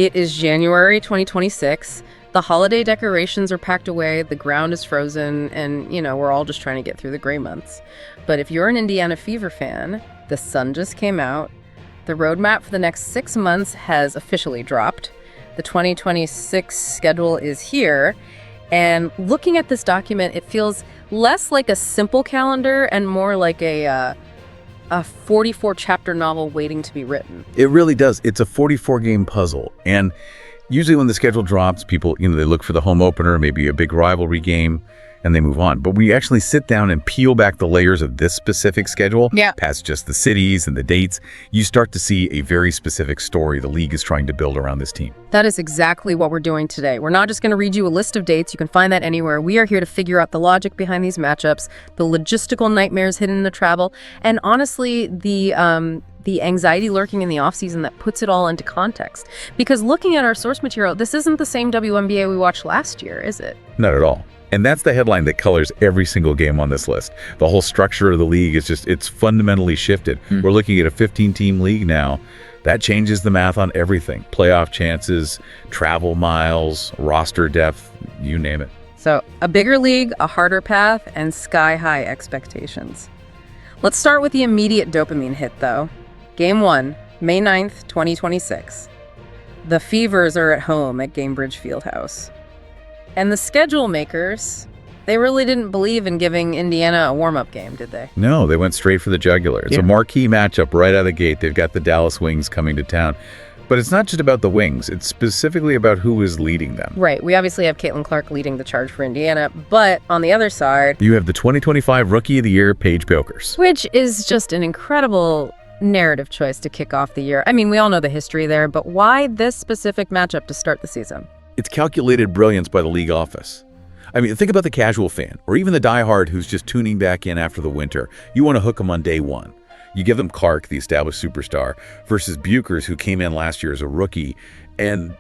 It is January 2026. The holiday decorations are packed away, the ground is frozen, and, we're all just trying to get through the gray months. But if you're an Indiana Fever fan, the sun just came out. The roadmap for the next 6 months has officially dropped. The 2026 schedule is here. And looking at this document, it feels less like a simple calendar and more like a 44-chapter novel waiting to be written. It really does. It's a 44-game puzzle. And usually when the schedule drops, people, they look for the home opener, maybe a big rivalry game, and they move on. But we actually sit down and peel back the layers of this specific schedule, past just the cities and the dates, you start to see a very specific story the league is trying to build around this team. That is exactly what we're doing today. We're not just going to read you a list of dates. You can find that anywhere. We are here to figure out the logic behind these matchups, the logistical nightmares hidden in the travel, and honestly, the anxiety lurking in the offseason that puts it all into context. Because looking at our source material, this isn't the same WNBA we watched last year, is it? Not at all. And that's the headline that colors every single game on this list. The whole structure of the league is it's fundamentally shifted. We're looking at a 15-team league now. That changes the math on everything. Playoff chances, travel miles, roster depth, you name it. So a bigger league, a harder path, and sky-high expectations. Let's start with the immediate dopamine hit, though. Game 1, May 9th, 2026. The Fevers are at home at Gainbridge Fieldhouse. And the schedule makers, they really didn't believe in giving Indiana a warm-up game, did they? No, they went straight for the jugular. It's a marquee matchup right out of the gate. They've got the Dallas Wings coming to town. But it's not just about the Wings. It's specifically about who is leading them. Right. We obviously have Caitlin Clark leading the charge for Indiana. But on the other side, you have the 2025 Rookie of the Year, Paige Bueckers. Which is just an incredible narrative choice to kick off the year. I mean, we all know the history there, but why this specific matchup to start the season? It's calculated brilliance by the league office. I mean, think about the casual fan, or even the diehard who's just tuning back in after the winter. You want to hook them on day one. You give them Clark, the established superstar, versus Bueckers, who came in last year as a rookie and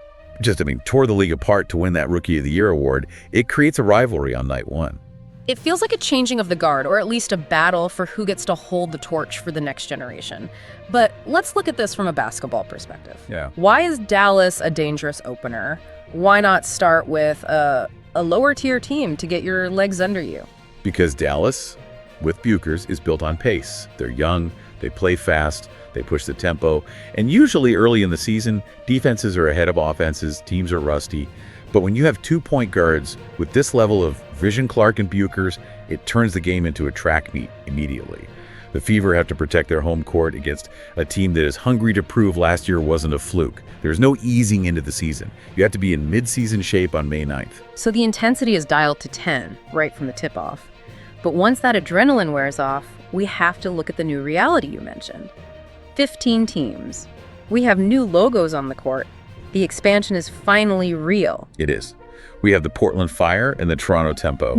tore the league apart to win that Rookie of the Year award. It creates a rivalry on night one. It feels like a changing of the guard, or at least a battle for who gets to hold the torch for the next generation. But let's look at this from a basketball perspective. Why is Dallas a dangerous opener? Why not start with a lower tier team to get your legs under you? Because Dallas, with Bueckers, is built on pace. They're young, they play fast, they push the tempo, and usually early in the season, defenses are ahead of offenses, teams are rusty. But when you have 2 point guards with this level of vision, Clark and Bueckers, it turns the game into a track meet immediately. The Fever have to protect their home court against a team that is hungry to prove last year wasn't a fluke. There's no easing into the season. You have to be in mid-season shape on May 9th. So the intensity is dialed to 10 right from the tip-off. But once that adrenaline wears off, we have to look at the new reality you mentioned. 15 teams. We have new logos on the court. The expansion is finally real. It is. We have the Portland Fire and the Toronto Tempo.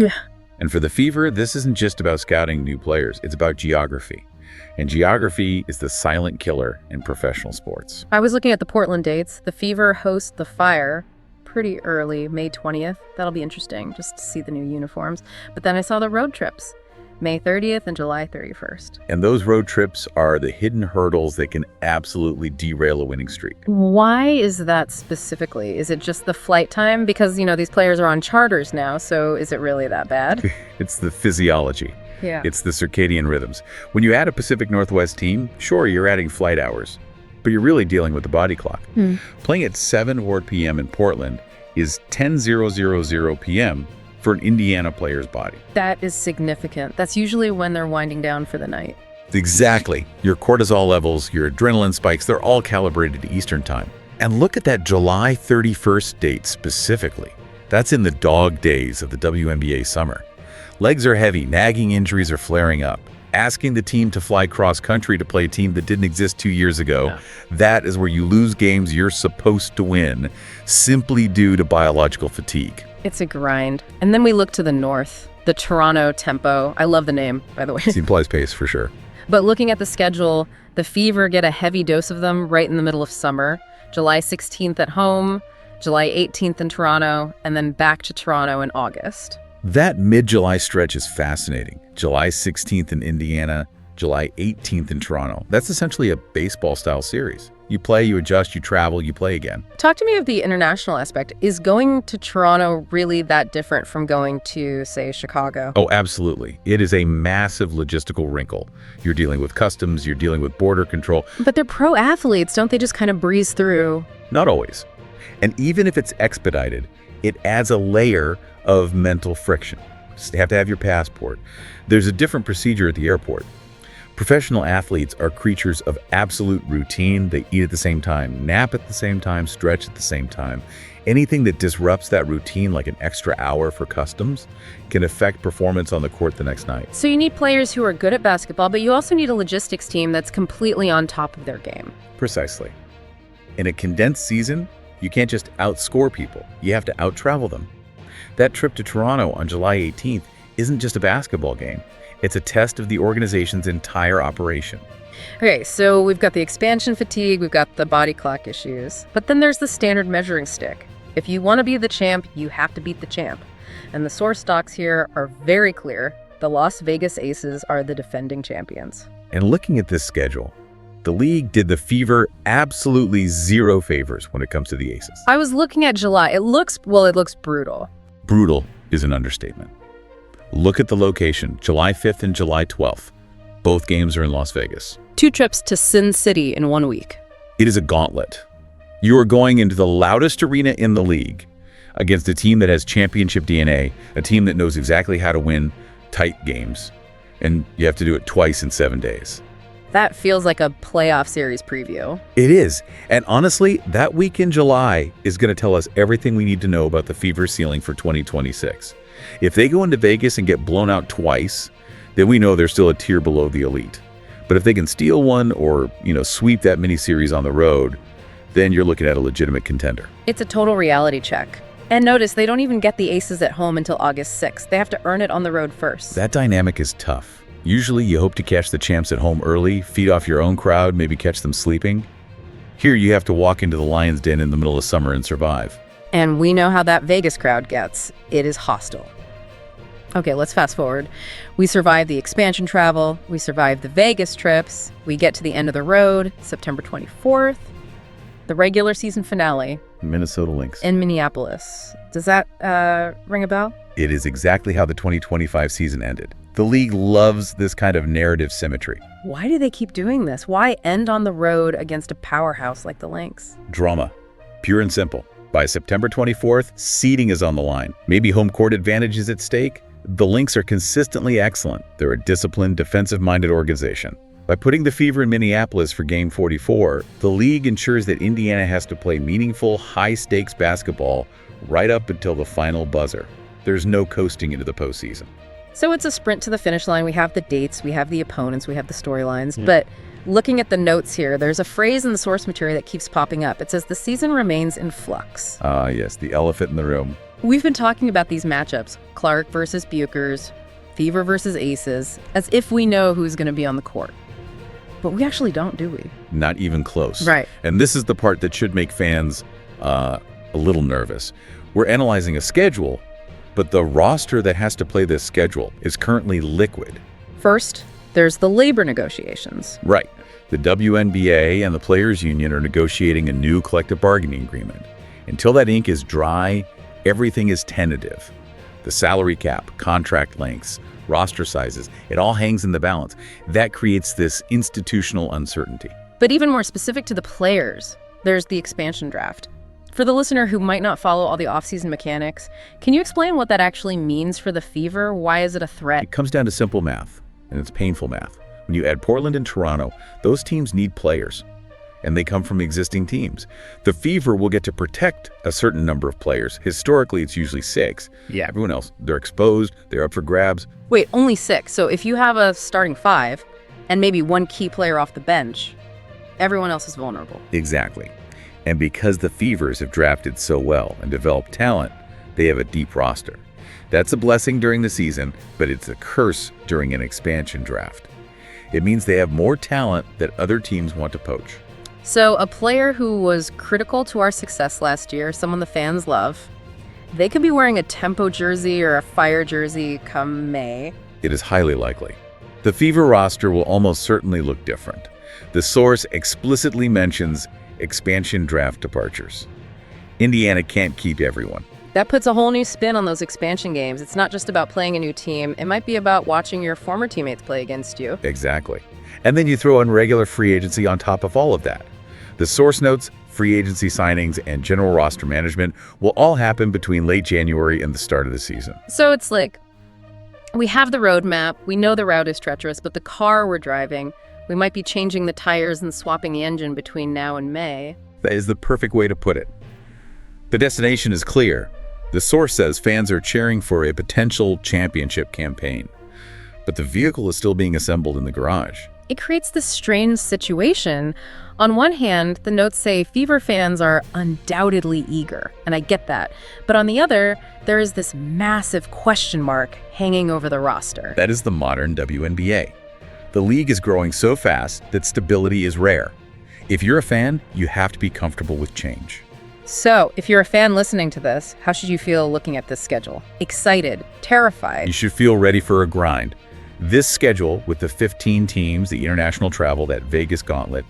And for the Fever, this isn't just about scouting new players. It's about geography. And geography is the silent killer in professional sports. I was looking at the Portland dates. The Fever host the Fire pretty early, May 20th. That'll be interesting, just to see the new uniforms. But then I saw the road trips, May 30th and July 31st. And those road trips are the hidden hurdles that can absolutely derail a winning streak. Why is that specifically? Is it just the flight time? Because, these players are on charters now, so is it really that bad? It's the physiology. It's the circadian rhythms. When you add a Pacific Northwest team, sure, you're adding flight hours, but you're really dealing with the body clock. Playing at 7:00 p.m. in Portland is 10:000 p.m. for an Indiana player's body. That is significant. That's usually when they're winding down for the night. Exactly. Your cortisol levels, your adrenaline spikes, they're all calibrated to Eastern time. And look at that July 31st date specifically. That's in the dog days of the WNBA summer. Legs are heavy, nagging injuries are flaring up. Asking the team to fly cross-country to play a team that didn't exist 2 years ago, that is where you lose games you're supposed to win simply due to biological fatigue. It's a grind. And then we look to the north, the Toronto Tempo. I love the name, by the way. It implies pace for sure. But looking at the schedule, the Fever get a heavy dose of them right in the middle of summer. July 16th at home, July 18th in Toronto, and then back to Toronto in August. That mid-July stretch is fascinating. July 16th in Indiana, July 18th in Toronto. That's essentially a baseball-style series. You play, you adjust, you travel, you play again. Talk to me of the international aspect. Is going to Toronto really that different from going to, say, Chicago? Oh, absolutely. It is a massive logistical wrinkle. You're dealing with customs, you're dealing with border control. But they're pro athletes. Don't they just kind of breeze through? Not always. And even if it's expedited, it adds a layer of mental friction. You have to have your passport. There's a different procedure at the airport. Professional athletes are creatures of absolute routine. They eat at the same time, nap at the same time, stretch at the same time. Anything that disrupts that routine, like an extra hour for customs, can affect performance on the court the next night. So you need players who are good at basketball, but you also need a logistics team that's completely on top of their game. Precisely. In a condensed season, you can't just outscore people. You have to out-travel them. That trip to Toronto on July 18th isn't just a basketball game. It's a test of the organization's entire operation. Okay, so we've got the expansion fatigue, we've got the body clock issues, but then there's the standard measuring stick. If you want to be the champ, you have to beat the champ. And the source docs here are very clear. The Las Vegas Aces are the defending champions. And looking at this schedule, the league did the Fever absolutely zero favors when it comes to the Aces. I was looking at July. It looks brutal. Brutal is an understatement. Look at the location, July 5th and July 12th. Both games are in Las Vegas. 2 trips to Sin City in 1 week. It is a gauntlet. You are going into the loudest arena in the league against a team that has championship DNA, a team that knows exactly how to win tight games, and you have to do it twice in 7 days. That feels like a playoff series preview. It is. And honestly, that week in July is going to tell us everything we need to know about the Fever ceiling for 2026. If they go into Vegas and get blown out twice, then we know they're still a tier below the elite. But if they can steal one or, sweep that mini-series on the road, then you're looking at a legitimate contender. It's a total reality check. And notice, they don't even get the Aces at home until August 6th. They have to earn it on the road first. That dynamic is tough. Usually you hope to catch the champs at home early, feed off your own crowd, maybe catch them sleeping. Here you have to walk into the Lion's Den in the middle of summer and survive. And we know how that Vegas crowd gets. It is hostile. Okay, let's fast forward. We survive the expansion travel. We survive the Vegas trips. We get to the end of the road, September 24th. The regular season finale. Minnesota Lynx. In Minneapolis. Does that ring a bell? It is exactly how the 2025 season ended. The league loves this kind of narrative symmetry. Why do they keep doing this? Why end on the road against a powerhouse like the Lynx? Drama. Pure and simple. By September 24th, seeding is on the line. Maybe home court advantage is at stake. The Lynx are consistently excellent. They're a disciplined, defensive-minded organization. By putting the Fever in Minneapolis for Game 44, the league ensures that Indiana has to play meaningful, high-stakes basketball right up until the final buzzer. There's no coasting into the postseason. So it's a sprint to the finish line. We have the dates, we have the opponents, we have the storylines. But looking at the notes here, there's a phrase in the source material that keeps popping up. It says the season remains in flux. Ah, yes, the elephant in the room. We've been talking about these matchups, Clark versus Bueckers, Fever versus Aces, as if we know who's going to be on the court. But we actually don't, do we? Not even close. Right. And this is the part that should make fans a little nervous. We're analyzing a schedule, but the roster that has to play this schedule is currently liquid. First, there's the labor negotiations. Right. The WNBA and the Players Union are negotiating a new collective bargaining agreement. Until that ink is dry, everything is tentative. The salary cap, contract lengths, roster sizes, it all hangs in the balance. That creates this institutional uncertainty. But even more specific to the players, there's the expansion draft. For the listener who might not follow all the offseason mechanics, can you explain what that actually means for the Fever? Why is it a threat? It comes down to simple math, and it's painful math. When you add Portland and Toronto, those teams need players, and they come from existing teams. The Fever will get to protect a certain number of players. Historically, it's usually 6. Yeah. Everyone else, they're exposed, they're up for grabs. Wait, only 6. So if you have a starting 5 and maybe one key player off the bench, everyone else is vulnerable. Exactly. And because the Fevers have drafted so well and developed talent, they have a deep roster. That's a blessing during the season, but it's a curse during an expansion draft. It means they have more talent that other teams want to poach. So a player who was critical to our success last year, someone the fans love, they could be wearing a Tempo jersey or a Fire jersey come May. It is highly likely. The Fever roster will almost certainly look different. The source explicitly mentions expansion draft departures. Indiana can't keep everyone. That puts a whole new spin on those expansion games. It's not just about playing a new team. It might be about watching your former teammates play against you. Exactly. And then you throw in regular free agency on top of all of that. The source notes, free agency signings, and general roster management will all happen between late January and the start of the season. So it's like, we have the roadmap, we know the route is treacherous, but the car we're driving, we might be changing the tires and swapping the engine between now and May. That is the perfect way to put it. The destination is clear. The source says fans are cheering for a potential championship campaign, but the vehicle is still being assembled in the garage. It creates this strange situation. On one hand, the notes say Fever fans are undoubtedly eager, and I get that. But on the other, there is this massive question mark hanging over the roster. That is the modern WNBA. The league is growing so fast that stability is rare. If you're a fan, you have to be comfortable with change. So, if you're a fan listening to this, how should you feel looking at this schedule? Excited? Terrified? You should feel ready for a grind. This schedule, with the 15 teams, the international travel, that Vegas gauntlet,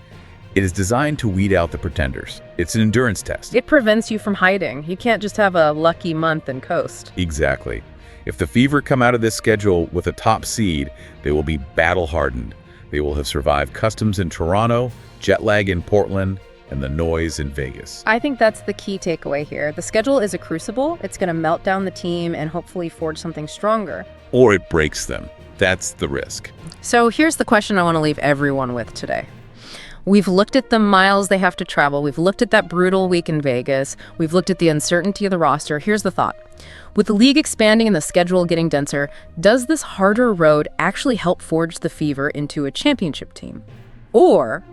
it is designed to weed out the pretenders. It's an endurance test. It prevents you from hiding. You can't just have a lucky month and coast. Exactly. If the Fever come out of this schedule with a top seed, they will be battle-hardened. They will have survived customs in Toronto, jet lag in Portland, and the noise in Vegas. I think that's the key takeaway here. The schedule is a crucible. It's going to melt down the team and hopefully forge something stronger. Or it breaks them. That's the risk. So here's the question I want to leave everyone with today. We've looked at the miles they have to travel. We've looked at that brutal week in Vegas. We've looked at the uncertainty of the roster. Here's the thought. With the league expanding and the schedule getting denser, does this harder road actually help forge the Fever into a championship team? Or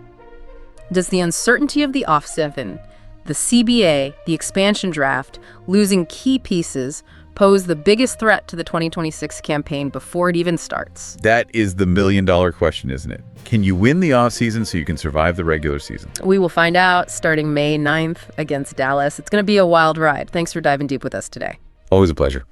does the uncertainty of the off-season, the CBA, the expansion draft, losing key pieces, pose the biggest threat to the 2026 campaign before it even starts? That is the million-dollar question, isn't it? Can you win the offseason so you can survive the regular season? We will find out starting May 9th against Dallas. It's going to be a wild ride. Thanks for diving deep with us today. Always a pleasure.